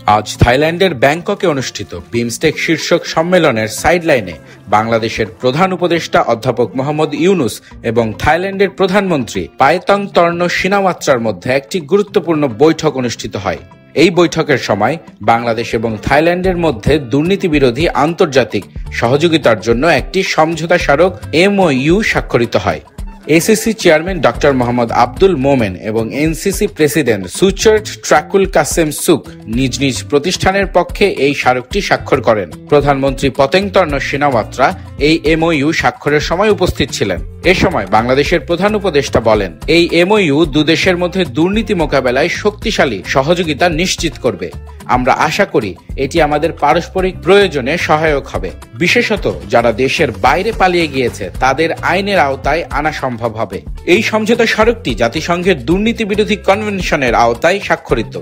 আজ থাইল্যান্ডের ব্যাংককে অনুষ্ঠিত বিমস্টেক শীর্ষক সম্মেলনের সাইডলাইনে বাংলাদেশের প্রধান উপদেষ্টা অধ্যাপক মোহাম্মদ ইউনুস এবং থাইল্যান্ডের প্রধানমন্ত্রী পায়তং তর্ণ সিনাওয়াত্রার মধ্যে একটি গুরুত্বপূর্ণ বৈঠক অনুষ্ঠিত হয়। এই বৈঠকের সময় বাংলাদেশ এবং থাইল্যান্ডের মধ্যে দুর্নীতি বিরোধী আন্তর্জাতিক সহযোগিতার জন্য একটি সমঝোতা স্মারক MOU স্বাক্ষরিত হয়। ACC chairman doctor Mohammad Abdul Momen এবং NCC president Suchart Trakulkasemsuk নিজ নিজ প্রতিষ্ঠানের পক্ষে এই স্মারকটি স্বাক্ষর করেন। প্রধানমন্ত্রী পতেং তর্ণ সিনাওয়াত্রা এই MOU স্বাক্ষরের সময় উপস্থিত ছিলেন। এ সময় বাংলাদেশের প্রধান উপদেষ্টা বলেন, এই MOU দুদেশের মধ্যে দুর্নীতি মোকাবেলায় শক্তিশালী সহযোগিতা নিশ্চিত করবে। আমরা আশা করি এটি আমাদের পারস্পরিক প্রয়োজনে সহায়ক হবে। বিশেষত যারা দেশের বাইরে পালিয়ে গিয়েছে তাদের আইনের আওতায় আনা সম্ভব হবে। এই সমঝোতা স্মারকটি জাতিসংঘের দুর্নীতি বিরোধী কনভেনশনের আওতায় স্বাক্ষরিত।